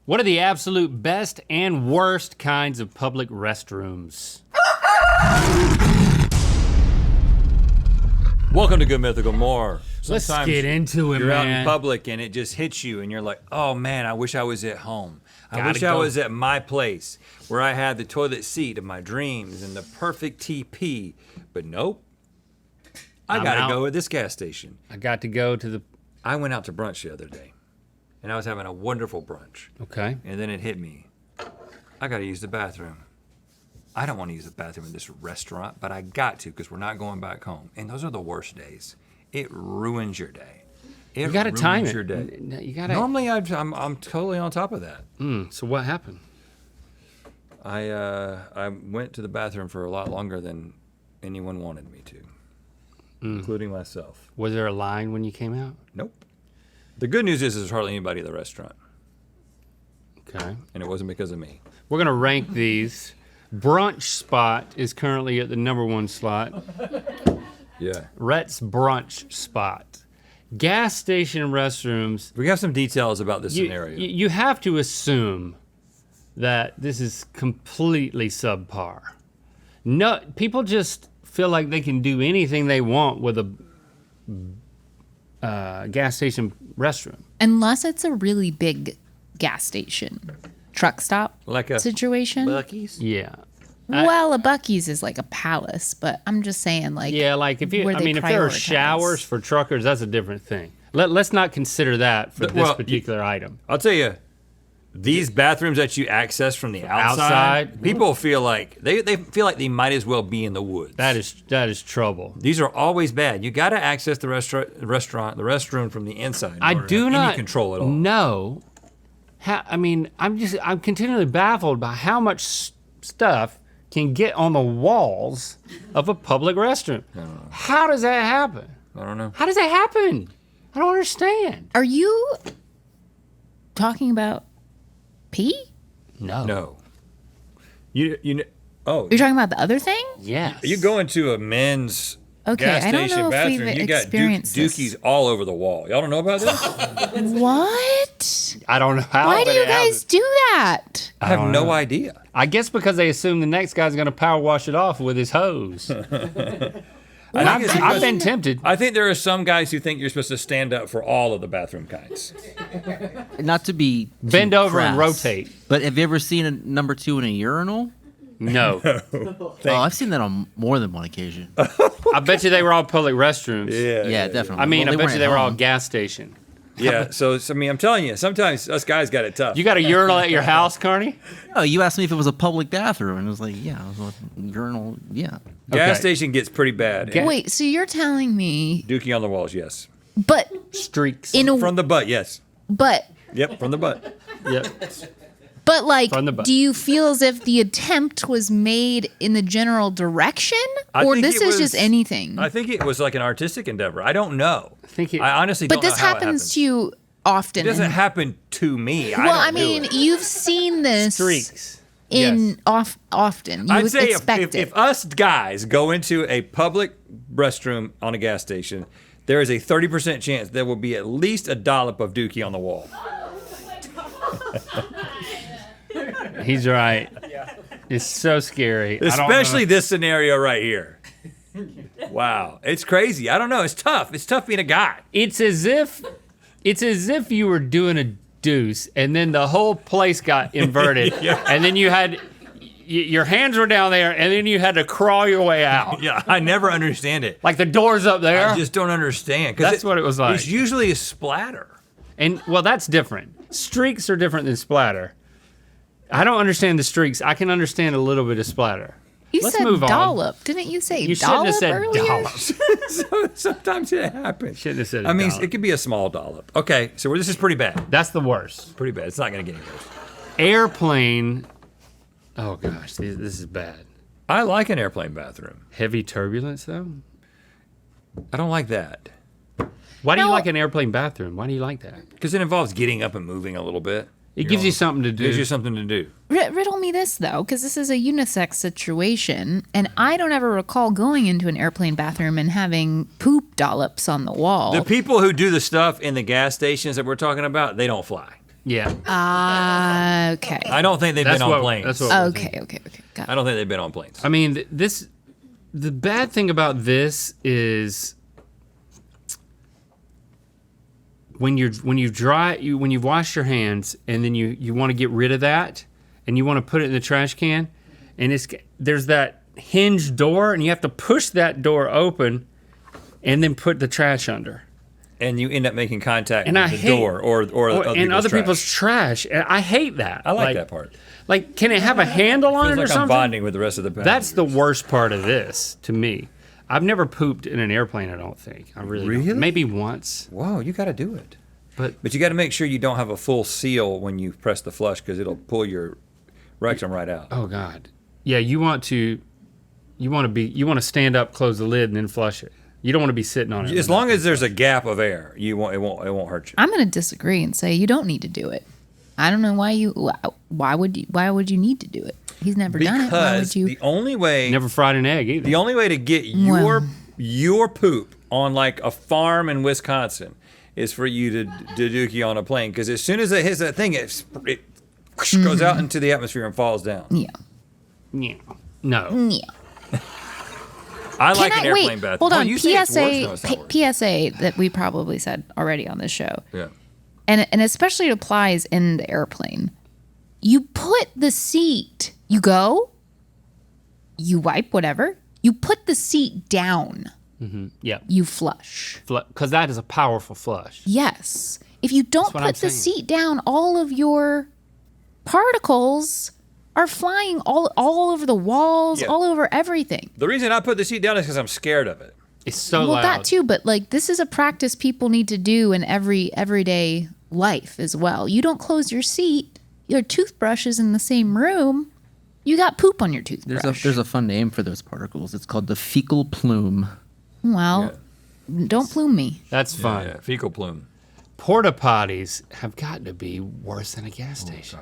What are the absolute best and worst kinds of public restrooms? Welcome to Good Mythical More. Let's get into it, you're man. out in public and it just hits you and you're like, oh man, I wish I was at home. I Gotta wish I go. was at my place where I had the toilet seat of my dreams and the perfect TP. But nope, I gotta go at this gas station. I got to go to the, I went out to brunch the other day and I was having a wonderful brunch. okay. And then it hit me. I gotta use the bathroom. I don't want to use the bathroom in this restaurant, but I got to because we're not going back home. And those are the worst days. It ruins your day. You gotta time it. Your day. You gotta. Normally, I'm totally on top of that. So what happened? I went to the bathroom for a lot longer than anyone wanted me to, including myself. Was there a line when you came out? Nope. The good news is there's hardly anybody at the restaurant, Okay. and it wasn't because of me. We're gonna rank these. Brunch spot is currently at the #1 slot. Yeah. Rhett's brunch spot. Gas station restrooms. We have some details about this scenario. You have to assume that this is completely subpar. No, people just feel like they can do anything they want with a gas station restroom. Unless it's a really big gas station, truck stop Like a situation. Buc-ee's? Yeah. Well, a Buc-ee's is like a palace, but I'm just saying, like, Yeah, like if you, where I they mean, if there are prioritize. showers for truckers, that's a different thing. Let's not consider that for this Well, particular item. I'll tell you, these bathrooms that you access from the outside, Outside? people feel like they feel like they might as well be in the woods. That is trouble. These are always bad. You got to access the restaurant, the restroom from the inside. In I order to do have not any control at all. know how, I mean, I'm continually baffled by how much stuff can get on the walls of a public restroom. How does that happen? I don't know. How does that happen? I don't understand. Are you talking about pee? No. You oh, You're talking about the other thing? Yes. you go into a men's Okay, gas I don't station know if bathroom, we've you got experienced this. dookies all over the wall. Y'all don't know about this? What? I don't know how. Why do but you it happens. guys do that? I have don't no know. idea. I guess because they assume the next guy's gonna power wash it off with his hose. And I've been tempted. I think there are some guys who think you're supposed to stand up for all of the bathroom kinds. Not to be Bend too over and crass, rotate. But have you ever seen a #2 in a urinal? No. Oh, I've seen that on more than one occasion. I bet you they were all public restrooms. Yeah, definitely. I mean, Well, I bet weren't you they at were all home. gas station. Yeah, so I mean, I'm telling you, sometimes us guys got it tough. You got a urinal at your house, Carney? Oh, you asked me if it was a public bathroom, and it was like, yeah, it was a urinal. Yeah. Gas Okay. station gets pretty bad. Wait, so you're telling me, Dookie on the walls, yes. but Streaks. in a, From the butt, yes. but Yep, from the butt. Yep. like, From the butt. do you feel as if the attempt was made in the general direction, I or think this it is just was- anything? I think it was like an artistic endeavor. I don't know. think it- I honestly But don't know this how it happens to you often. It doesn't and- happen to me. well, I don't do mean, it. you've seen this Streaks. in often. You I'd would say expect it. if us guys go into a public restroom on a gas station, there is a 30% chance there will be at least a dollop of dookie on the wall. He's right. It's so scary. Especially this scenario right here. Wow, it's crazy. I don't know. It's tough. It's tough being a guy. It's as if you were doing a deuce and then the whole place got inverted and then you had your hands were down there and then you had to crawl your way out. Yeah, I never understand it. Like the door's up there. I just don't understand. 'Cause That's what it was like. It's usually a splatter. And well, that's different. Streaks are different than splatter. I don't understand the streaks. I can understand a little bit of splatter. You Let's said move on. dollop. Didn't you say You shouldn't dollop have said earlier? dollop. So sometimes it happens. Shouldn't have said I mean, dollop. it could be a small dollop. Okay, so this is pretty bad. That's the worst. Pretty bad. It's not going to get any worse. Airplane. Oh gosh, this is bad. I like an airplane bathroom. Heavy turbulence though. I don't like that Why do you No. like an airplane bathroom? Why do you like that? because it involves getting up and moving a little bit. It gives you something to It do. gives you something to do. Riddle me this, though, because this is a unisex situation, and I don't ever recall going into an airplane bathroom and having poop dollops on the wall. The people who do the stuff in the gas stations that we're talking about, they don't fly. Yeah. Okay. I don't think they've That's been on what- planes. that's what we're Okay. thinking. Okay. Got I it. don't think they've been on planes. I mean, the bad thing about this is when you've washed your hands and then you want to get rid of that and you want to put it in the trash can, and there's that hinge door and you have to push that door open and then put the trash under. And you end up making contact And I with the hate- door or other people's trash. And I hate that. I like that part. Like, can it have a handle on Feels it or like I'm something? bonding with the rest of the That's the passengers. worst part of this to me. I've never pooped in an airplane, I don't think. I really don't. Really? Maybe once. Whoa, you got to do it. But But you got to make sure you don't have a full seal when you press the flush because it'll pull your rectum right out. oh god. Yeah, you want to stand up, close the lid, and then flush it. You don't want to be sitting on it. As long as there's a gap of air, it won't hurt you. I'm going to disagree and say you don't need to do it. I don't know why would you need to do it? He's never done it. Why would Because you? the only way Never fried an egg either. the only way to get your poop on like a farm in Wisconsin is for you to dookie on a plane because as soon as it hits that thing, it goes out into the atmosphere and falls down. Yeah. Yeah. No. Yeah. I like Can an I airplane wait? bathroom. Hold Oh, on. you say it's worse? No, PSA. it's not worse. PSA that we probably said already on this show, Yeah. and especially it applies in the airplane. You put the seat. You go. You wipe whatever. You put the seat down. Yeah. You flush. Because that is a powerful flush. Yes. If you don't what I'm put the saying. seat down, all of your particles are flying all over the walls, Yeah. all over everything. The reason I put the seat down is because I'm scared of it. It's so Well, loud. that too, but like this is a practice people need to do in everyday life as well. You don't close your seat. Your toothbrush is in the same room. You got poop on your toothbrush. There's a fun name for those particles. It's called the fecal plume. Well, don't plume me. That's fun. Yeah, fecal plume. Porta potties have got to be worse than a gas Oh, station.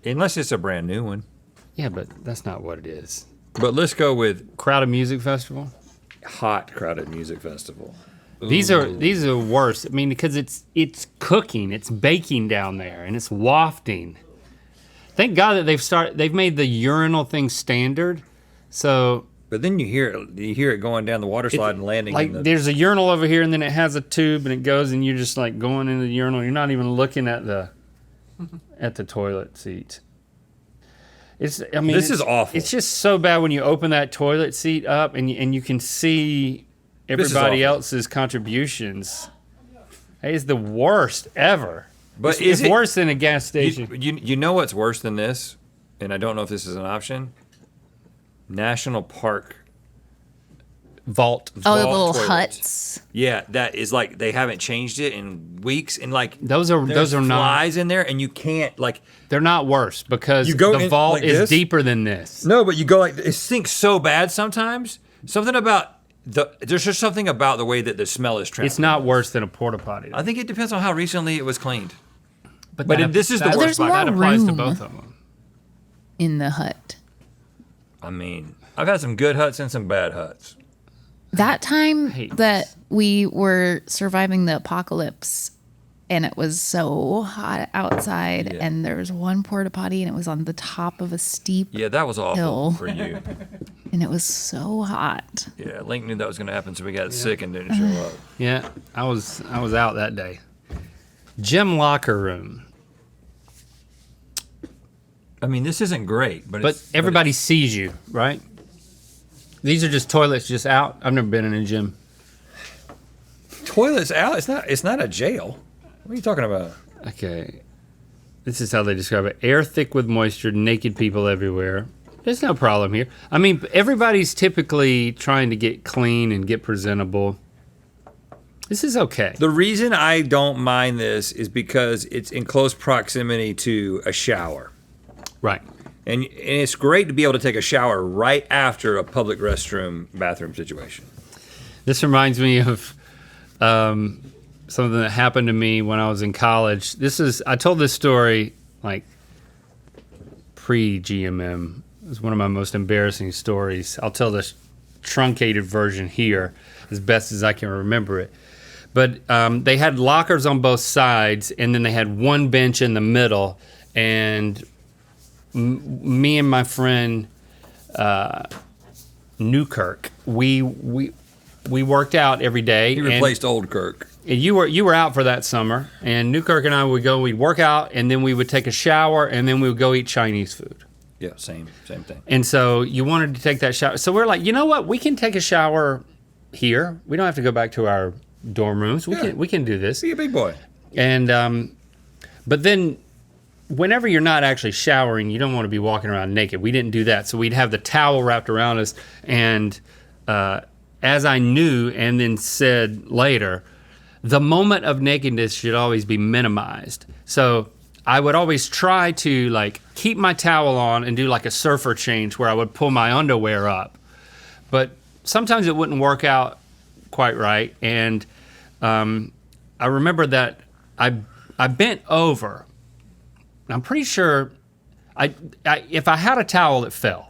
Unless it's a brand new one. Yeah, but that's not what it is. But let's go with Crowded Music Festival. hot crowded music festival. These are worse. I mean, because it's cooking, it's baking down there, and it's wafting. Thank God that they've made the urinal thing standard. So But then you hear it going down the water slide and landing like in the there's a urinal over here, and then it has a tube, and it goes, and you're just like going into the urinal. You're not even looking at the toilet seat. This is awful. It's just so bad when you open that toilet seat up and you can see This is everybody awful. else's contributions. It's the worst ever. But it's worse than a gas station. You know what's worse than this? And I don't know if this is an option. National Park. Vault. Oh, the vault little toilets. huts. Yeah, that is like they haven't changed it in weeks, and like Those are there's not. flies in there, and you can't like. They're not worse because You go the in vault like is this? deeper than this. No, but you go like it stinks so bad sometimes. Something about there's just something about the way that the smell is trapped. It's not worse than a porta potty. I think it depends on how recently it was cleaned. But this is the that- worst There's part. more That applies to room. both of them. In the hut. I mean, I've had some good huts and some bad huts. That time hate that this. we were surviving the apocalypse and it was so hot outside Yeah. and there was one porta potty and it was on the top of a steep Yeah, that was awful Hill. for you. and it was so hot. Yeah, Link knew that was going to happen, so we got sick and didn't show up. Yeah, I was out that day. Gym locker room. I mean, this isn't great, but But everybody sees you, right? These are just toilets just out. I've never been in a gym. toilets out. It's not a jail. What are you talking about? Okay. This is how they describe it. Air thick with moisture, naked people everywhere. There's no problem here. I mean, everybody's typically trying to get clean and get presentable. This is okay. The reason I don't mind this is because it's in close proximity to a shower. Right. And it's great to be able to take a shower right after a public restroom bathroom situation. This reminds me of something that happened to me when I was in college. I told this story like pre-GMM. It was one of my most embarrassing stories. I'll tell this truncated version here as best as I can remember it. But they had lockers on both sides, and then they had one bench in the middle, and me and my friend Newkirk, we worked out every day. He replaced old Kirk. You were out for that summer, and Newkirk and I would go. We'd work out, and then we would take a shower, and then we would go eat Chinese food. Yeah, same thing. And so you wanted to take that shower. So we're like, you know what? We can take a shower here. We don't have to go back to our dorm rooms. We can do this. Be a big boy. And but then whenever you're not actually showering, you don't want to be walking around naked. We didn't do that. So we'd have the towel wrapped around us. And as I knew and then said later, the moment of nakedness should always be minimized. So I would always try to like keep my towel on and do like a surfer change where I would pull my underwear up. But sometimes it wouldn't work out quite right. And I remember that I bent over. I'm pretty sure if I had a towel, it fell.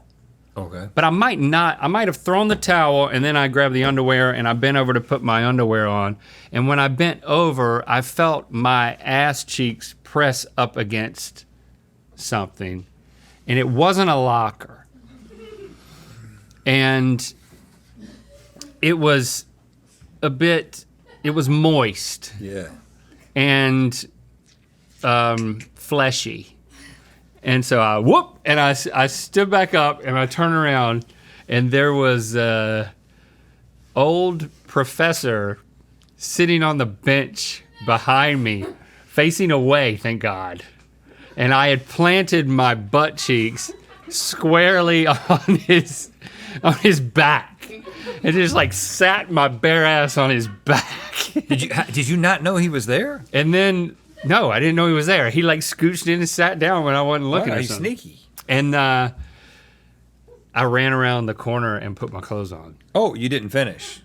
Okay. But I might not. I might have thrown the towel and then I grabbed the underwear and I bent over to put my underwear on. And when I bent over, I felt my ass cheeks press up against something. And it wasn't a locker. And it was it was moist. Yeah. And fleshy. And so I stood back up and I turned around and there was a old professor sitting on the bench behind me, facing away, thank God. And I had planted my butt cheeks squarely on his back. And just like sat my bare ass on his back. Did you not know he was there? And then no, I didn't know he was there. He like scooched in and sat down when I wasn't looking. He's sneaky. And I ran around the corner and put my clothes on. Oh, you didn't finish.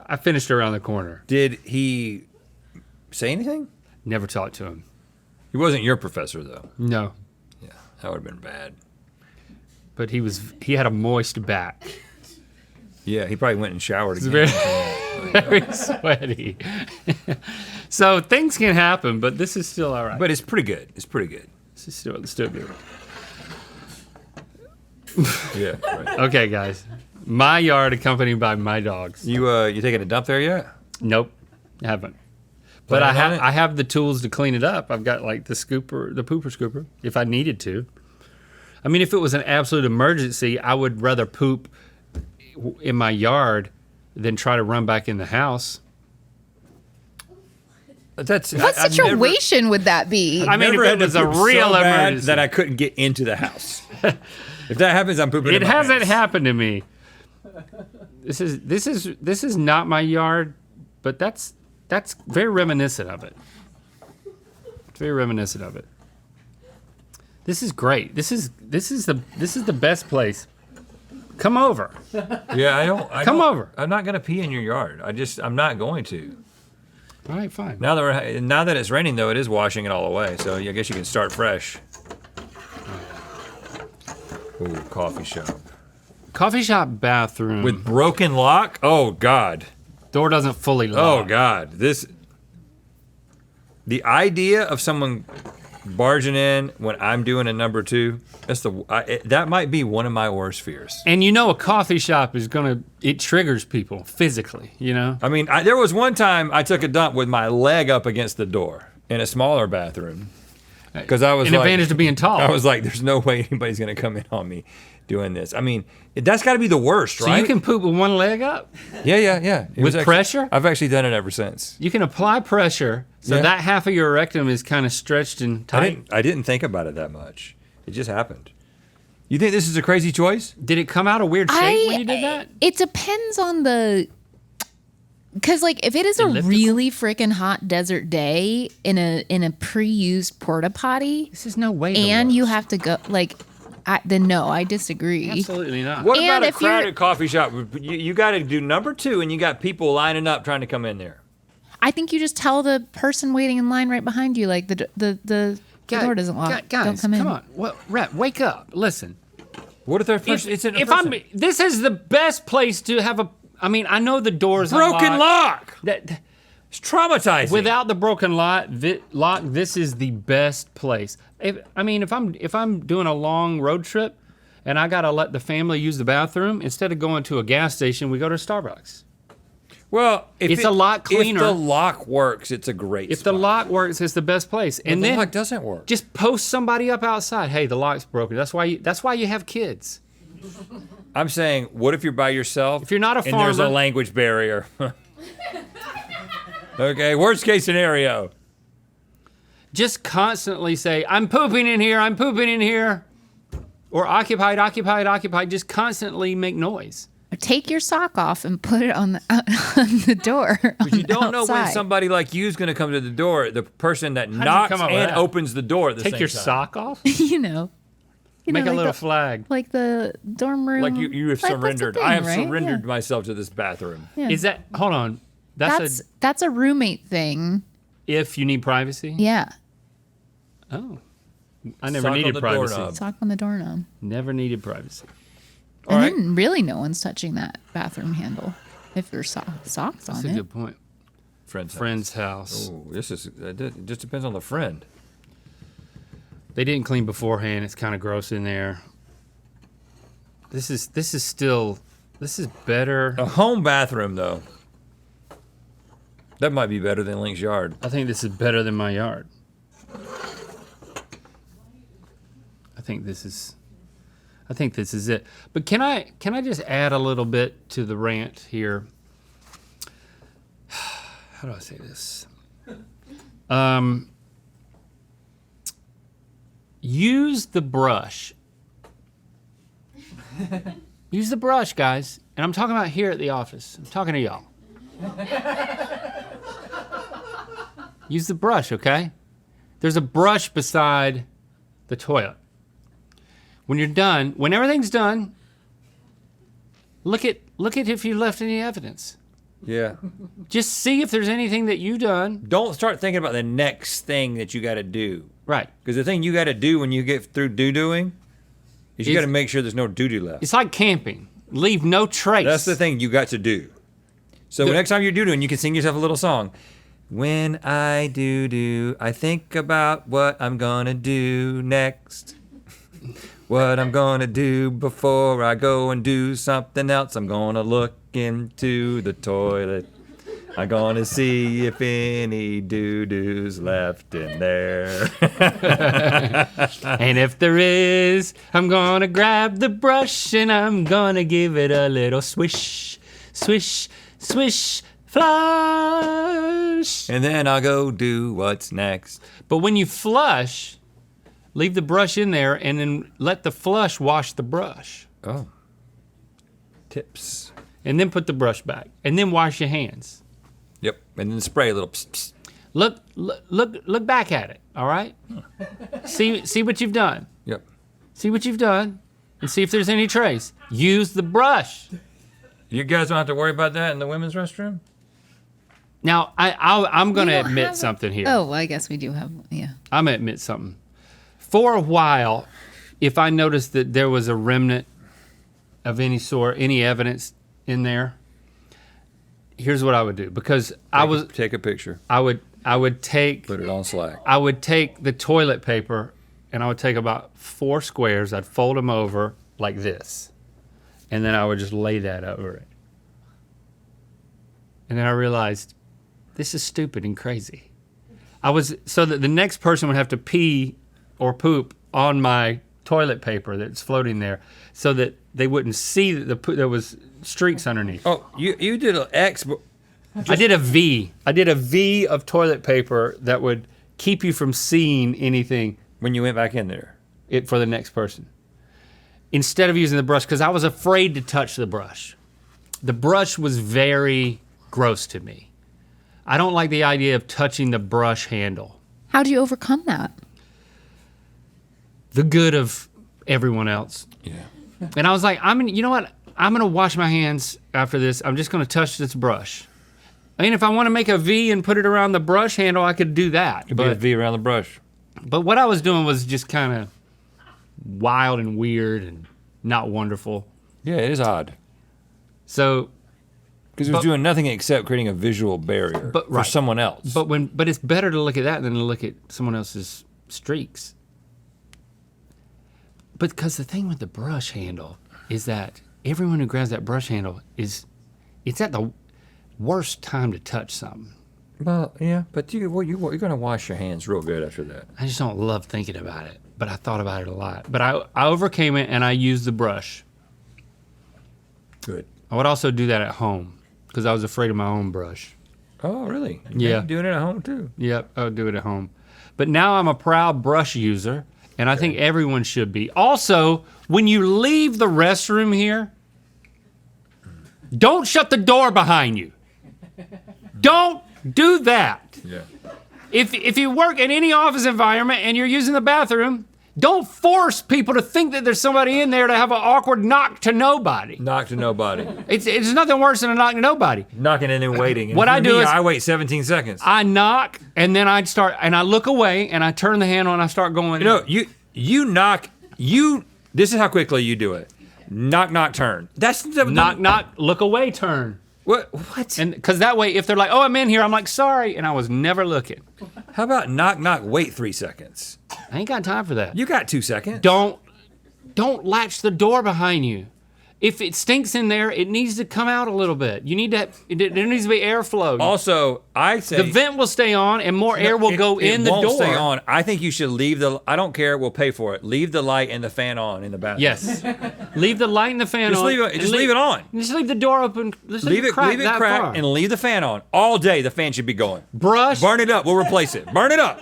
I finished around the corner. Did he say anything? Never talked to him. He wasn't your professor though. No. Yeah, that would have been bad. But he had a moist back. Yeah, he probably went and showered again. Very sweaty. So things can happen, but this is still all right. But it's pretty good. This is still good. Yeah. Right. Okay, guys. My yard accompanied by my dogs. You taking a dump there yet? Nope, haven't. But I have the tools to clean it up. I've got like the pooper scooper, if I needed to. I mean, if it was an absolute emergency, I would rather poop in my yard than try to run back in the house. What situation would that be? I mean, if it was a real emergency. That I couldn't get into the house. If that happens, I'm pooping. It hasn't happened to me. This is not my yard, but that's very reminiscent of it. It's very reminiscent of it. This is great. This is the best place. Come over. Yeah, Come over. I'm not gonna pee in your yard. I'm not going to. All right, fine. Now that it's raining though, it is washing it all away. So I guess you can start fresh. Ooh, coffee shop. Coffee shop bathroom With broken lock? Oh God. door doesn't fully lock. Oh God. The idea of someone barging in when I'm doing a number two, that might be one of my worst fears. And you know, a coffee shop it triggers people physically, you know? I mean, there was one time I took a dump with my leg up against the door in a smaller bathroom. Because I was an advantage to being tall. I was like, there's no way anybody's going to come in on me doing this. I mean, that's got to be the worst, right? So you can poop with one leg up? Yeah. With pressure? I've actually done it ever since. You can apply pressure, so that half of your rectum is kind of stretched and tight. I didn't think about it that much. It just happened. You think this is a crazy choice? Did it come out a weird shape when you did that? It depends on because like if it is a really freaking hot desert day in a pre-used porta potty, This is no way. and you have to go then no, I disagree. Absolutely not. What And about a if you're- crowded coffee shop? You got to do number two, and you got people lining up trying to come in there. I think you just tell the person waiting in line right behind you, like the door doesn't lock. Guys, Don't come in. on. Well, Rhett, wake up. Listen. What if they're first? This is the best place to have I mean, I know the door's broken unlocked. lock. It's traumatizing. Without the broken lock, this is the best place. If I'm doing a long road trip and I gotta let the family use the bathroom, instead of going to a gas station, we go to Starbucks. Well, It's a lot cleaner. If the lock works, it's a great If spot. the lock works, it's the best place. And the then lock doesn't work. just post somebody up outside. Hey, the lock's broken. That's why you have kids. I'm saying, what if you're by yourself? If you're not a and there's a farmer- language barrier. Okay, worst case scenario. Just constantly say, I'm pooping in here, I'm pooping in here. Or occupied, occupied, occupied. Just constantly make noise. Or take your sock off and put it on the door. But you don't know when somebody like you is going to come to the door, the person that knocks come up with and that? opens the door at the Take same your time. sock off. you know. Make a like little the, flag. like the dorm room. Like you have Like, that's the surrendered. thing, I have right? surrendered myself to this bathroom. Yeah. Is that? Hold on. That's a roommate thing. If you need privacy. Yeah. Oh, I never Sock on needed the privacy. doorknob. Sock on the doorknob. Never needed privacy. All And right. then really no one's touching that bathroom handle if there's socks That's on a it. good point. Friend's house. Oh, it just depends on the friend. They didn't clean beforehand. It's kind of gross in there. This is better. A home bathroom, though. That might be better than Link's yard. I think this is better than my yard. I think this is it. But can I just add a little bit to the rant here? How do I say this? Use the brush. Use the brush, guys. And I'm talking about here at the office. I'm talking to y'all. Use the brush, okay? There's a brush beside the toilet. When you're done, when everything's done, look at if you left any evidence. Yeah. Just see if there's anything that you've done. Don't start thinking about the next thing that you got to do. Right. Because the thing you got to do when you get through doo-dooing is you Is- got to make sure there's no doo-doo left. It's like camping. Leave no trace. That's the thing you got to do. So The- next time you're doo-dooing, you can sing yourself a little song. When I doo-doo, I think about what I'm gonna do next. What I'm gonna do before I go and do something else. I'm gonna look into the toilet. I'm gonna see if any doo-doos left in there. And if there is, I'm gonna grab the brush and I'm gonna give it a little swish, swish, swish, flush. And then I'll go do what's next. But when you flush, leave the brush in there and then let the flush wash the brush. Oh. Tips. And then put the brush back. And then wash your hands. Yep. And then spray a little psst, psst. Look back at it, all right? See what you've done. Yep. See what you've done and see if there's any trace. Use the brush. You guys don't have to worry about that in the women's restroom? Now, I'm going We to don't admit have a- something here. Oh, well, I guess we do have, yeah. I'm going to admit something. For a while, if I noticed that there was a remnant of any sort, any evidence in there, here's what I would do. Because Take a picture. I would take Put it on Slack. I would take the toilet paper and I would take about 4 squares. I'd fold them over like this. And then I would just lay that over it. And then I realized this is stupid and crazy. So that the next person would have to pee or poop on my toilet paper that's floating there so that they wouldn't see that there was streaks underneath. Oh, you did an X. I did a V. I did a V of toilet paper that would keep you from seeing anything When you went back in there. for the next person. Instead of using the brush, because I was afraid to touch the brush. The brush was very gross to me. I don't like the idea of touching the brush handle. How do you overcome that? The good of everyone else. Yeah. And I was like, you know what? I'm going to wash my hands after this. I'm just going to touch this brush. I mean, if I want to make a V and put it around the brush handle, I could do that. It'd be a V around the brush. But what I was doing was just kind of wild and weird and not wonderful. Yeah, it is odd. So Because it was doing nothing except creating a visual barrier for someone else. But it's better to look at that than to look at someone else's streaks. But because the thing with the brush handle is that everyone who grabs that brush handle it's at the worst time to touch something. Well, yeah, but you're going to wash your hands real good after that. I just don't love thinking about it, but I thought about it a lot. But I overcame it and I used the brush. Good. I would also do that at home because I was afraid of my own brush. Oh, really? Yeah. You're doing it at home too? Yep, I would do it at home. But now I'm a proud brush user, and I think everyone should be. Also, when you leave the restroom here, don't shut the door behind you. Don't do that. Yeah. If you work in any office environment and you're using the bathroom, don't force people to think that there's somebody in there to have an awkward knock to nobody. Knock to nobody. It's nothing worse than a knock to nobody. Knocking and then waiting. And What I do is I wait 17 seconds. I knock and then I look away and I turn the handle and I start going. You knock. This is how quickly you do it. Knock, knock, turn. That's knock, knock, look away, turn. What? And because that way, if they're like, "Oh, I'm in here," I'm like, "Sorry," and I was never looking. How about knock, knock, wait 3 seconds? I ain't got time for that. You got 2 seconds. Don't latch the door behind you. If it stinks in there, it needs to come out a little bit. There needs to be airflow. Also, I say the vent will stay on and more air will go in the door. It won't stay on. I think you should leave I don't care, we'll pay for it. Leave the light and the fan on in the bathroom. Yes. Leave the light and the fan on. Leave it on. Just leave the door open. Leave it cracked and leave the fan on. All day the fan should be going. Brush. Burn it up, we'll replace it. Burn it up.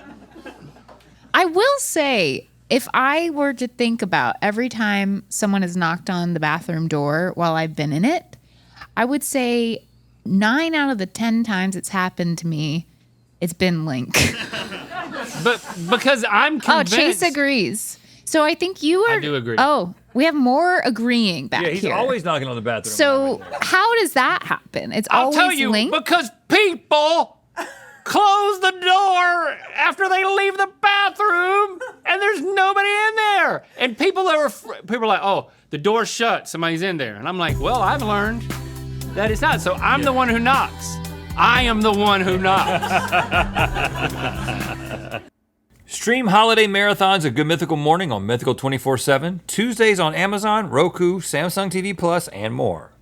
I will say, if I were to think about every time someone has knocked on the bathroom door while I've been in it, I would say 9 out of the 10 times it's happened to me, it's been Link. But because I'm convinced. Oh, Chase agrees. So I think you are. I do agree. Oh, we have more agreeing back Yeah, he's here. always knocking on the bathroom. So how does that happen? It's I'll always tell you, Link? because people close the door after they leave the bathroom and there's nobody in there. And people are like, "Oh, the door's shut, somebody's in there." And I'm like, "Well, I've learned that it's not." So I'm the one who knocks. I am the one who knocks. Stream holiday marathons of Good Mythical Morning on Mythical 24/7, Tuesdays on Amazon, Roku, Samsung TV Plus, and more.